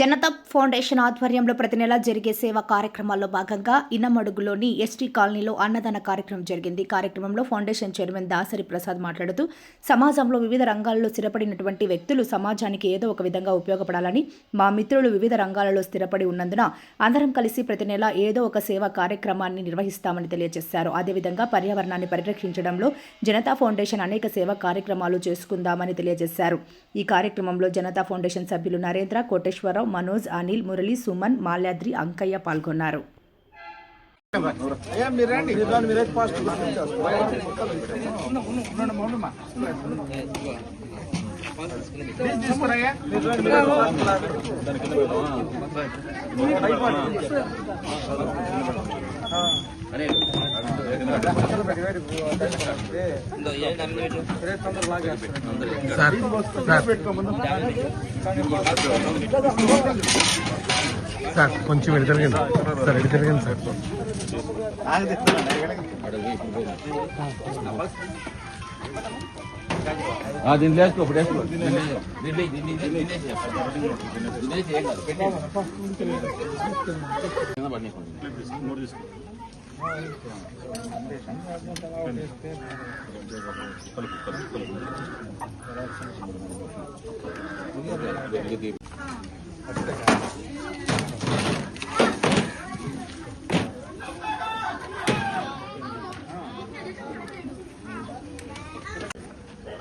Janata foundation ఆధ్వర్యంలో ప్రతి నెల జరిగే సేవా కార్యక్రమాల్లో భాగంగా ఇనమడుగులోని ఎస్టీ కాలనీలో అన్నదాన కార్యక్రమం జరిగింది. కార్యక్రమంలో ఫౌండేషన్ చైర్మన్ దాసరి ప్రసాద్ మాట్లాడుతూ సమాజంలో వివిధ రంగాల్లో స్థిరపడినటువంటి వ్యక్తులు సమాజానికి ఏదో ఒక విధంగా ఉపయోగపడాలని, మా మిత్రులు వివిధ రంగాలలో స్థిరపడి ఉన్నందున అందరం కలిసి ప్రతి నెల ఏదో ఒక సేవా కార్యక్రమాన్ని నిర్వహిస్తామని తెలియజేశారు. అదేవిధంగా పర్యావరణాన్ని పరిరక్షించడంలో జనతా ఫౌండేషన్ అనేక సేవా కార్యక్రమాలు చేసుకుందామని తెలియజేశారు. ఈ కార్యక్రమంలో జనతా ఫౌండేషన్ సభ్యులు నరేంద్ర, కోటేశ్వరరావు, మనోజ్, అనిల్, మురళి, సుమన్, మాల్యాద్రి, అంకయ్య పాల్గొన్నారు. సార్ కొంచెం ఎడితరగండి సార్, ఎడితరగండి సార్. దీంట్లో వేసుకో, ఇప్పుడు వేసుకో.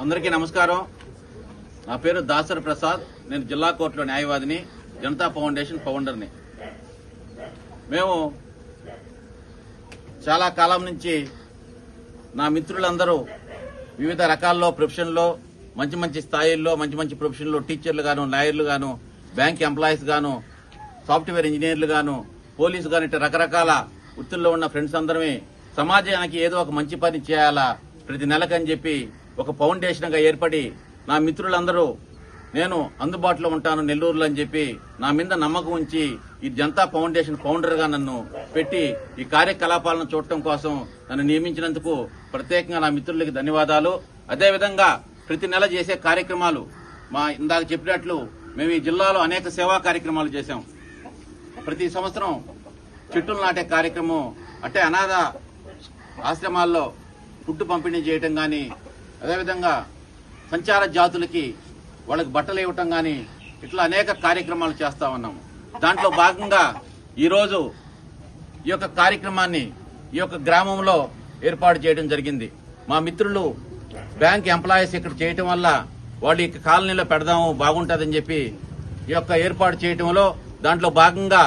అందరికీ నమస్కారం. నా పేరు దాసరి ప్రసాద్. నేను జిల్లా కోర్టులో న్యాయవాదిని, జనతా ఫౌండేషన్ ఫౌండర్ని. మేము చాలా కాలం నుంచి నా మిత్రులందరూ వివిధ రకాల్లో ప్రొఫెషన్లో మంచి మంచి స్థాయిల్లో మంచి మంచి ప్రొఫెషన్లో టీచర్లు గాను, లాయర్లు గాను, బ్యాంక్ ఎంప్లాయీస్ గాను, సాఫ్ట్వేర్ ఇంజనీర్లు గాను, పోలీసు గాను, ఇట్లా రకరకాల వృత్తుల్లో ఉన్న ఫ్రెండ్స్ అందరమే సమాజానికి ఏదో ఒక మంచి పని చేయాలా ప్రతి నెలకని చెప్పి ఒక ఫౌండేషన్గా ఏర్పడి నా మిత్రులందరూ నేను అందుబాటులో ఉంటాను నెల్లూరులో అని చెప్పి నా మీద నమ్మకం ఉంచి ఈ జనతా ఫౌండేషన్ ఫౌండర్గా నన్ను పెట్టి ఈ కార్యకలాపాలను చూడటం కోసం నన్ను నియమించినందుకు ప్రత్యేకంగా నా మిత్రులకి ధన్యవాదాలు. అదేవిధంగా ప్రతి నెల చేసే కార్యక్రమాలు ఇందాక చెప్పినట్లు మేము ఈ జిల్లాలో అనేక సేవా కార్యక్రమాలు చేశాం. ప్రతి సంవత్సరం చెట్టులు నాటే కార్యక్రమం, అంటే అనాథ ఆశ్రమాల్లో ఫుడ్ పంపిణీ చేయటం కానీ, అదేవిధంగా సంచార జాతులకి వాళ్ళకి బట్టలు ఇవ్వటం కానీ, ఇట్లా అనేక కార్యక్రమాలు చేస్తా ఉన్నాము. దాంట్లో భాగంగా ఈరోజు ఈ యొక్క కార్యక్రమాన్ని ఈ యొక్క గ్రామంలో ఏర్పాటు చేయడం జరిగింది. మా మిత్రులు బ్యాంక్ ఎంప్లాయీస్ ఇక్కడ చేయటం వల్ల వాళ్ళు ఈ కాలనీలో పెడదాము బాగుంటుందని చెప్పి ఈ యొక్క ఏర్పాటు చేయటంలో దాంట్లో భాగంగా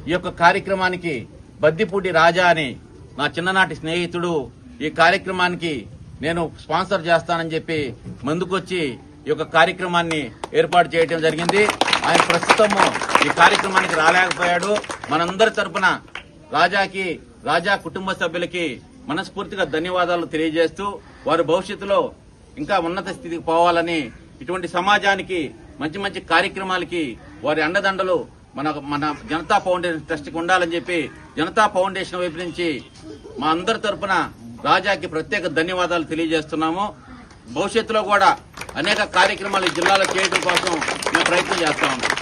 ఈ యొక్క కార్యక్రమానికి బద్దిపూడి రాజా అని నా చిన్ననాటి స్నేహితుడు ఈ కార్యక్రమానికి నేను స్పాన్సర్ చేస్తానని చెప్పి ముందుకొచ్చి ఈ యొక్క కార్యక్రమాన్ని ఏర్పాటు చేయడం జరిగింది. ఆయన ప్రస్తుతము ఈ కార్యక్రమానికి రాలేకపోయాడు. మనందరి తరపున రాజా కుటుంబ సభ్యులకి మనస్ఫూర్తిగా ధన్యవాదాలు తెలియజేస్తూ వారు భవిష్యత్తులో ఇంకా ఉన్నత స్థితికి పోవాలని, ఇటువంటి సమాజానికి మంచి మంచి కార్యక్రమాలకి వారి అండదండలు మన జనతా ఫౌండేషన్ ట్రస్ట్కి ఉండాలని చెప్పి జనతా ఫౌండేషన్ వైపు నుంచి మా అందరి తరపున రాజాకి ప్రత్యేక ధన్యవాదాలు తెలియజేస్తున్నాము. భవిష్యత్తులో కూడా అనేక కార్యక్రమాలు జిల్లాలో చేయడం కోసం మేము ప్రయత్నం చేస్తా ఉన్నాం.